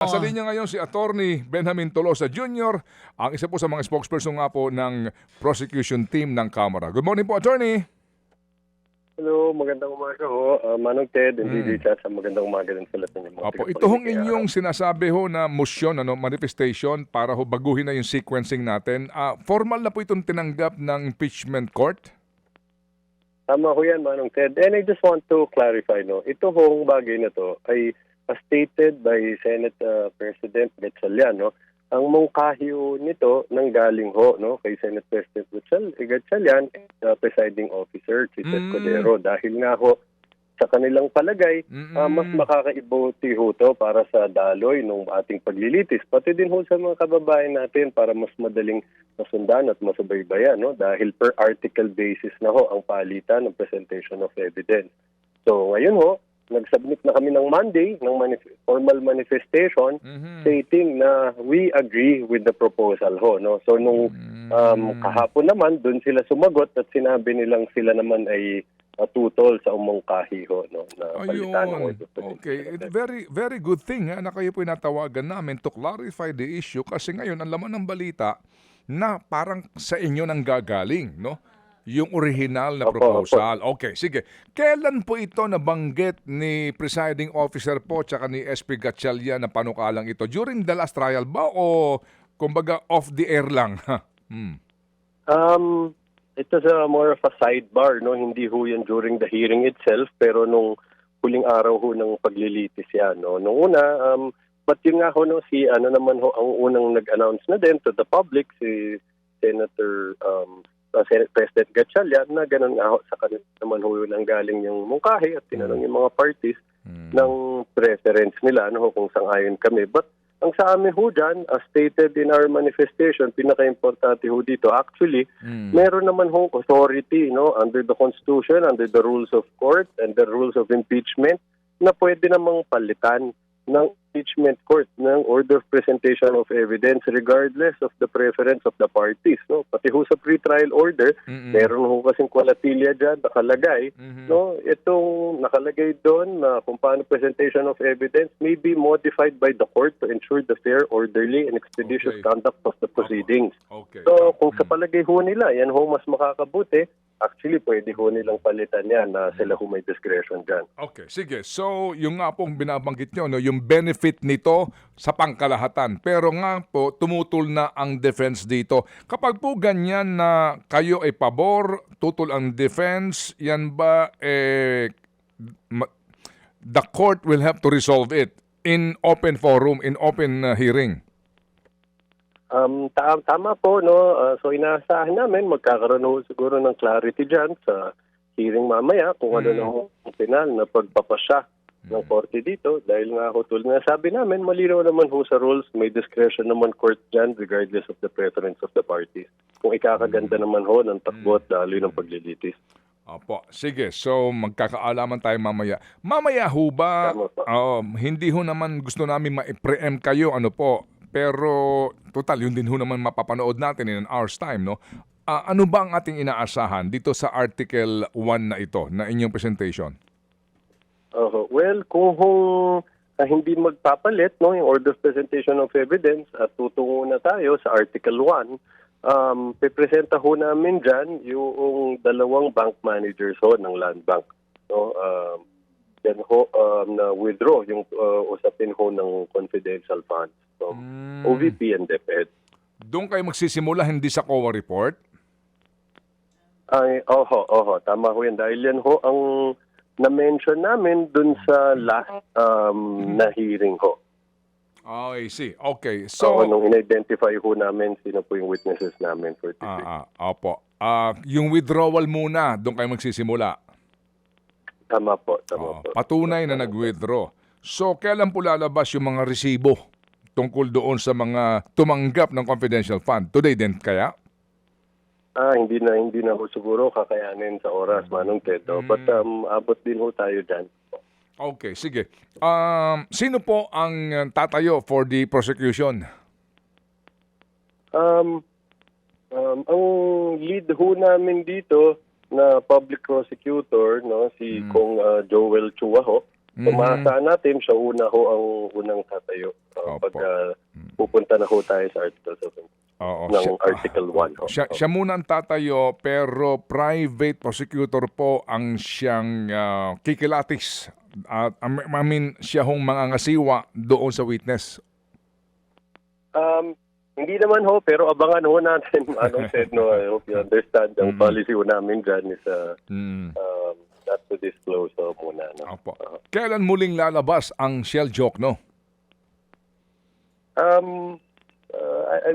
Sa linya ngayon si Attorney Benjamin Tolosa Jr., ang isa po sa mga spokesperson nga po ng prosecution team ng Kamara. Good morning po, Attorney. Hello, magandang umaga ho. Manong Ted and DJ Chat, magandang umaga din sa lahat ng mga Apo, ito hong inyong sinasabi ho na motion, manifestation para ho baguhin na yung sequencing natin. Formal na po itong tinanggap ng impeachment court? Tama ho yan, Manong Ted. And I just want to clarify, ito hong bagay na to ay as stated by Senate President Gatchalian, ang mungkahi nito nanggaling ho kay Senate President Gatchalian, presiding officer si Ted Codero, dahil nga ho sa kanilang palagay mas makakaibuti ho to para sa daloy ng ating paglilitis, pati din ho sa mga kababayan natin para mas madaling masundan at masubaybayan, dahil per article basis na ho ang palitan ng presentation of evidence. So ngayon ho, nag-submit na kami ng Monday ng formal manifestation stating na we agree with the proposal ho. So nung kahapon naman, doon sila sumagot at sinabi nilang sila naman ay tutol sa umungkahi ho, na palitan ng order. Okay, very very good thing na kayo po inatawagan namin to clarify the issue, kasi ngayon ang laman ng balita na parang sa inyo nang gagaling, yung original na proposal. Okay, sige. Kailan po ito nabanggit ni presiding officer po tsaka ni SP Gatchalian na panukalang ito? During the last trial ba o kumbaga off the air lang? Ito sa more of a sidebar, hindi ho yan during the hearing itself, pero nung huling araw ho ng paglilitis yan. Nung una, but yun nga ho, si naman ho ang unang nag-announce na din to the public, si Senator Senate President Gatchalian, na ganun nga ho, sa kanila naman ho nang galing yung mungkahi at tinanong yung mga parties ng preference nila, kung sang-ayon kami. But ang sa amin ho dyan, as stated in our manifestation, pinaka-importante ho dito, actually, meron naman ho authority under the Constitution, under the rules of court, and the rules of impeachment, na pwede namang palitan ng impeachment court ng order of presentation of evidence regardless of the preference of the parties. Pati ho sa pre-trial order, meron ho kasing kwalatilya dyan nakalagay. Itong nakalagay doon na kung paano presentation of evidence may be modified by the court to ensure the fair, orderly, and expeditious conduct of the proceedings. So kung sa palagay ho nila, yan ho mas makakabuti, actually, pwede ho nilang palitan yan na sila ho may discretion dyan. Okay, sige. So, yung nga pong binabanggit nyo, yung benefit nito sa pangkalahatan. Pero nga po, tumutol na ang defense dito. Kapag po ganyan na kayo ay pabor, tutol ang defense, yan ba, the court will have to resolve it in open forum, in open hearing? Tama po, so inaasahan namin magkakaroon ho siguro ng clarity dyan sa hearing mamaya kung ano na ho ang final na pagpapasya ng korte dito, dahil nga ho tulad na sabi namin, malinaw naman ho sa rules, may discretion naman court dyan regardless of the preference of the parties. Kung ikakaganda naman ho ng takbo at daloy ng paglilitis. Opo, sige. So, magkakaalaman tayo mamaya. Mamaya ho ba, hindi ho naman gusto namin ma-preempt kayo, pero total, yun din ho naman mapapanood natin in an hour's time, ano ba ang ating inaasahan dito sa Article 1 na ito, na inyong presentation? Well, kung hindi magpapalit, yung order of presentation of evidence, at tutungo na tayo sa Article 1, pipresenta ho namin dyan yung dalawang bank managers ng Land Bank. Then ho, na withdraw yung usapin ho ng confidential funds. So, OVP and DepEd. Doon kayo magsisimula, hindi sa COA report? Ay, tama ho yan. Dahil yan ho ang na-mention namin dun sa last na hearing ho. Oh, I see. Okay. So, nung in-identify ho namin sino po yung witnesses namin for today. Opo. Yung withdrawal muna, doon kayo magsisimula? Tama po. Patunay na nag-withdraw. So, kailan po lalabas yung mga resibo tungkol doon sa mga tumanggap ng confidential fund? Today din kaya? Hindi na ho siguro kakayanin sa oras, Manong Ted. But abot din ho tayo dyan. Okay, sige. Sino po ang tatayo for the prosecution? Ang lead ho namin dito na public prosecutor, si Kong Joel Chua ho, Umaasahan natin siya ang unang tatayo pag Opo. pupunta na ho tayo sa Oo, ng Article 1. siya muna ang tatayo pero private prosecutor po ang siyang kikilatis at I mean siya hong mangangasiwa doon sa witness. Hindi naman ho, pero abangan ho natin. Anong said, no, I hope you understand. Ang policy ho namin dyan is not to disclose muna. No? Opo. Kailan muling lalabas ang Shell Joke, no?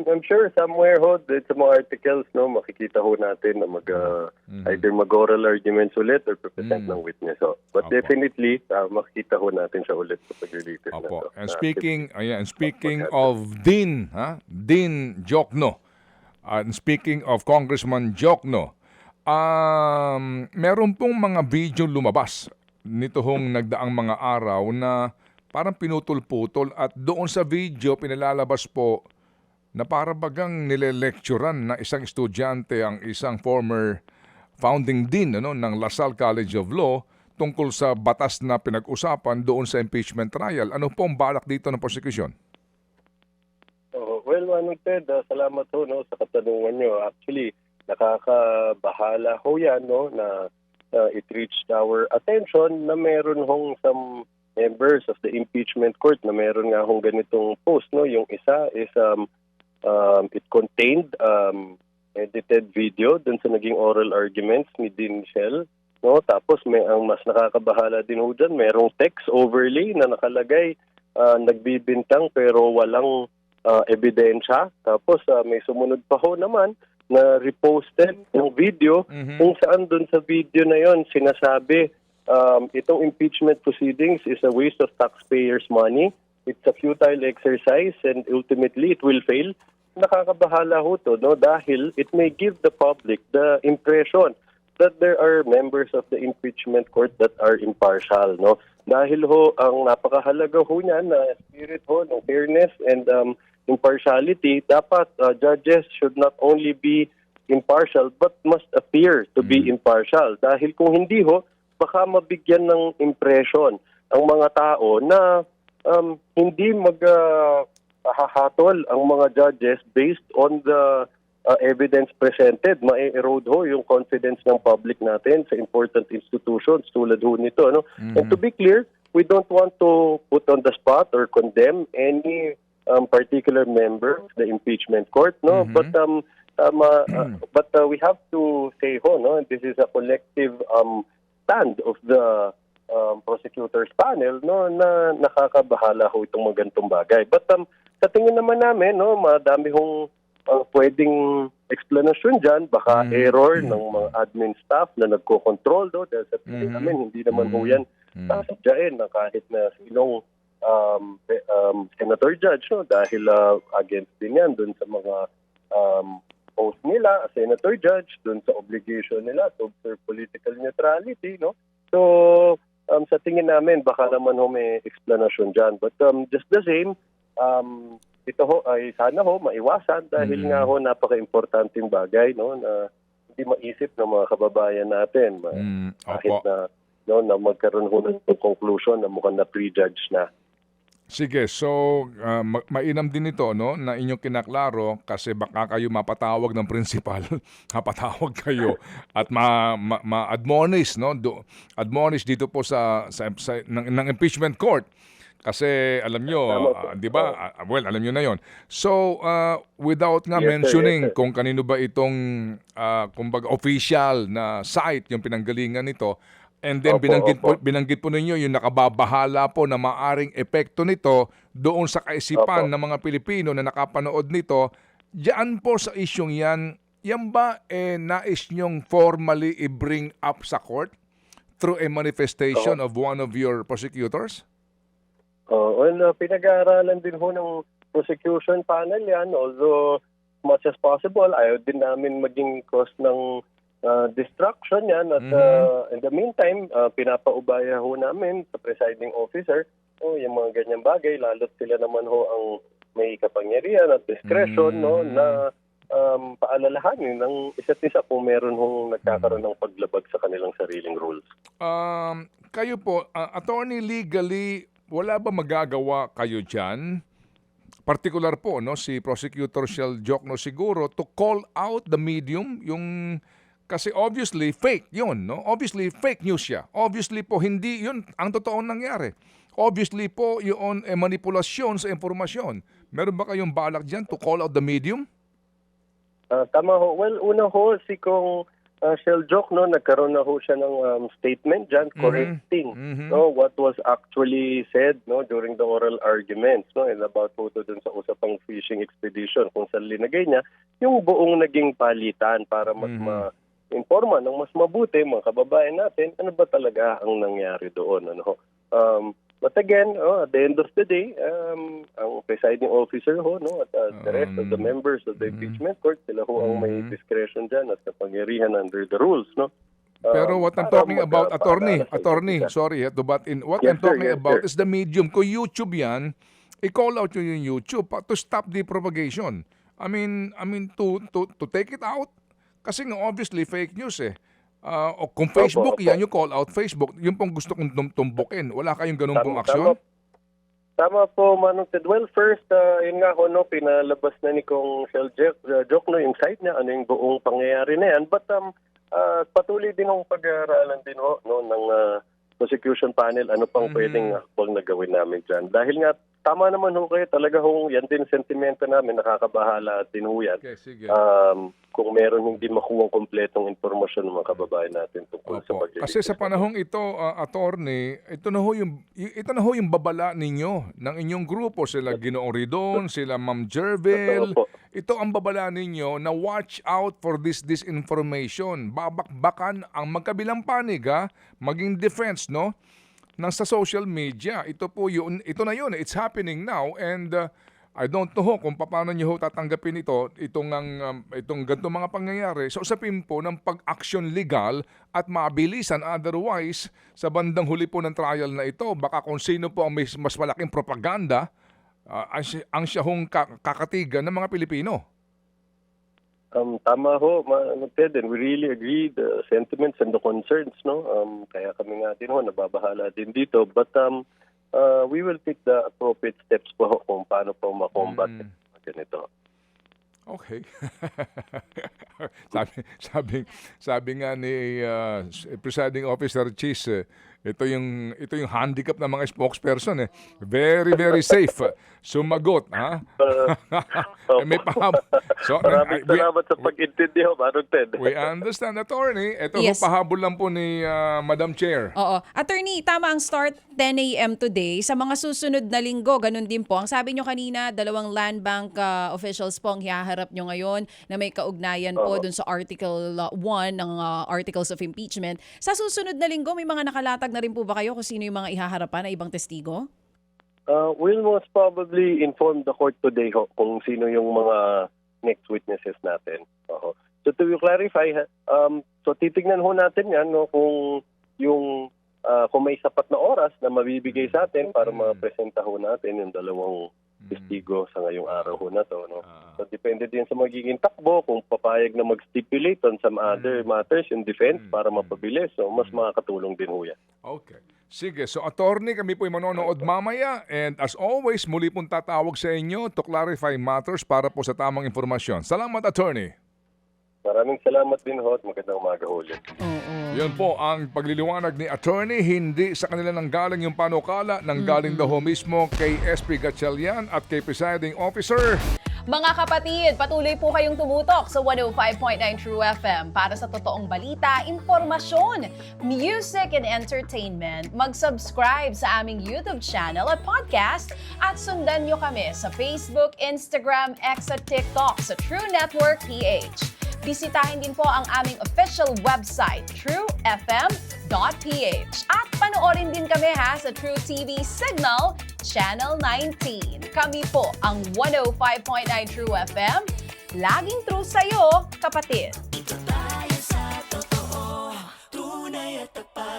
I'm sure somewhere ho, sa mga articles, no, makikita ho natin na either mag-oral arguments ulit or present ng witness. Ho. But Opo. definitely, makikita ho natin siya ulit sa pag-release na Opo. to. And speaking of Dean Jokno, and speaking of Congressman Jokno, meron pong mga video lumabas nito hong nagdaang mga araw na parang pinutol-putol at doon sa video pinalalabas po na para bagang nile-lecturean na isang estudyante ang isang former founding dean ng LaSalle College of Law tungkol sa batas na pinag-usapan doon sa impeachment trial. Ano po ang balak dito ng prosecution? Well, Ted, salamat ho sa katanungan nyo. Actually, nakakabahala ho yan na it reached our attention na meron hong some members of the impeachment court na meron nga hong ganitong post. No? Yung isa is it contained edited video dun sa naging oral arguments ni Dean Shell. No? Tapos ang mas nakakabahala din ho dyan, merong text overlay na nakalagay, nagbibintang pero walang ebidensya. Tapos may sumunod pa ho naman na reposted ng video kung saan dun sa video na yon sinasabi itong impeachment proceedings is a waste of taxpayers' money. It's a futile exercise and ultimately it will fail. Nakakabahala ho to, no? Dahil it may give the public the impression that there are members of the impeachment court that are impartial, no? Dahil ho, ang napakahalaga ho niyan na spirit ho ng fairness and impartiality, dapat judges should not only be impartial but must appear to be impartial. Dahil kung hindi ho, baka mabigyan ng impression ang mga tao na hindi hahatol ang mga judges based on the evidence presented. Ma-erode ho yung confidence ng public natin sa important institutions tulad ho nito. No? And to be clear, we don't want to put on the spot or condemn any particular member of the impeachment court. No? But we have to say ho, no? This is a collective stand of the prosecutors panel, no, na nakakabahala ho itong mga ganitong bagay. But sa tingin naman namin, no, madami hong pwedeng explanation dyan, baka error ng mga admin staff na nagko-control do, dahil sa tingin namin hindi naman ho yan sasadyain na kahit na sinong senator judge, no, dahil against din yan dun sa mga post nila, senator judge, dun sa obligation nila to observe political neutrality, no. So sa tingin namin baka naman ho may explanation dyan, but just the same, ito ho ay sana ho maiwasan dahil nga ho napaka-importanteng bagay, no, na hindi maisip ng mga kababayan natin kahit na, no, na magkaroon ho ng conclusion na mukhang na prejudge na. Sige, so mainam din ito, no, na inyong kinaklaro kasi baka kayo mapatawag ng principal, mapatawag kayo at ma-admonish, no, admonish dito po sa ng impeachment court. Kasi alam nyo, di ba? Well, alam nyo na yon. So, without nga mentioning kung kanino ba itong kumbaga official na site yung pinanggalingan nito, and then binanggit po ninyo yung nakababahala po na maaring epekto nito doon sa kaisipan ng mga Pilipino na nakapanood nito, diyan po sa isyong yan ba nais nyong formally i-bring up sa court through a manifestation of one of your prosecutors? Pinag-aaralan din ho ng prosecution panel yan, although as much as possible, ayaw din namin maging cause ng distraction yan at in the meantime, pinapaubaya ho namin sa presiding officer yung mga ganyang bagay, lalo't sila naman ho ang may kapangyarihan at discretion, no, na paalalahanin ng isa't isa kung meron hong nagkakaroon ng paglabag sa kanilang sariling rules. Kayo po, attorney, legally, wala ba magagawa kayo dyan? Particular po, no, si Prosecutor Shell Jokno siguro to call out the medium, yung kasi obviously fake yun, no? Obviously fake news siya. Obviously po hindi yun ang totoong nangyari. Obviously po yun manipulasyon sa informasyon. Meron ba kayong balak dyan to call out the medium? Tama ho. Well, una ho, si Kong Shell Jokno, nagkaroon na ho siya ng statement dyan correcting no, what was actually said no, during the oral arguments no, and about po dun sa usapang fishing expedition kung saan linagay niya yung buong naging palitan para mas ma-informa ng mas mabuti mga kababayan natin ano ba talaga ang nangyari doon. Ano. But again, at the end of the day, ang presiding officer ho, no, at the rest of the members of the impeachment court, sila ho ang may discretion dyan at kapangyarihan under the rules. No? Pero what I'm talking about, attorney, sorry to butt in. What I'm talking about is the medium. Kung YouTube yan, i-call out yung YouTube to stop the propagation. I mean to take it out. Kasi nga obviously fake news eh. O kung Facebook, yan yung call out Facebook. Yung pong gusto kong tumbukin. Wala kayong ganun pong aksyon? Tama po, Manong Ted. Well, first, yun nga ho, no, pinalabas na ni Kong Shell Jokno yung side niya, ano yung buong pangyayari na yan. But patuloy din ang pag-aaralan din ho, no, ng prosecution panel, ano pang pwedeng akbang na gawin namin dyan. Dahil nga, tama naman ho kayo, talaga ho, yan din sentimento namin, nakakabahala at din ho yan. Okay, sige. Kung meron hindi makuha kompletong informasyon ng mga kababayan natin tungkol sa paglilitis. Kasi sa panahong ito, attorney, ito na ho yung babala ninyo ng inyong grupo, sila Ginoong Ridon, sila Ma'am Jervil. Ito ang babala ninyo na watch out for this disinformation. Babakbakan ang magkabilang panig, maging defense, no? Nang sa social media. Ito po yun, ito na yun, it's happening now and I don't know kung paano niyo tatanggapin itong ganitong mga pangyayari sa usapin po ng pag-action legal at mabilisan. Otherwise, sa bandang huli po ng trial na ito, baka kung sino po ang may mas malaking propaganda, ang siya hong kakatigan ng mga Pilipino. Tama ho, Ted, and we really agree the sentiments and the concerns, no? Kaya kami nga din ho, nababahala din dito. But we will take the appropriate steps po kung paano po makombat ganito. Okay. sabi nga ni Presiding Officer Cheese, ito yung handicap ng mga spokesperson eh. Very, very safe. Sumagot, ha? May pahab. So, maraming salamat sa pag-intindi ho, Manong Ted. We understand, attorney. Ito Yes. pahabol lang po ni Madam Chair. Oo. Attorney, tama ang start 10 a.m. today. Sa mga susunod na linggo, ganun din po. Ang sabi nyo kanina, 2 land bank officials po ang hihaharap nyo ngayon na may kaugnayan po dun sa Article 1 ng Articles of Impeachment. Sa susunod na linggo, may mga nakalatag na rin po ba kayo kung sino yung mga ihaharapan na ibang testigo? We'll most probably inform the court today ho, kung sino yung mga next witnesses natin. So to clarify, so titignan ho natin yan no, kung may sapat na oras na mabibigay sa atin para mapresenta ho natin yung dalawang testigo sa ngayong araw ho na to. No? So depende din sa magiging takbo kung papayag na mag-stipulate on some other matters in defense para mapabilis. So mas makakatulong din ho yan. Okay. Sige, so attorney, kami po manonood mamaya and as always, muli pong tatawag sa inyo to clarify matters para po sa tamang informasyon. Salamat, attorney. Maraming salamat din ho at magandang umaga ulit. Yan po ang pagliliwanag ni attorney, hindi sa kanila nanggaling yung panukala, nanggaling daw mismo kay SP Gatchalian at kay Presiding Officer. Mga kapatid, patuloy po kayong tumutok sa 105.9 True FM para sa totoong balita, impormasyon, music and entertainment. Mag-subscribe sa aming YouTube channel at podcast at sundan nyo kami sa Facebook, Instagram, X at TikTok sa True Network PH. Bisitahin din po ang aming official website, truefm.ph. At panoorin din kami sa True TV Signal, Channel 19. Kami po ang 105.9 True FM. Laging true sa'yo, kapatid. Dito tayo sa totoo, tunay at tapat.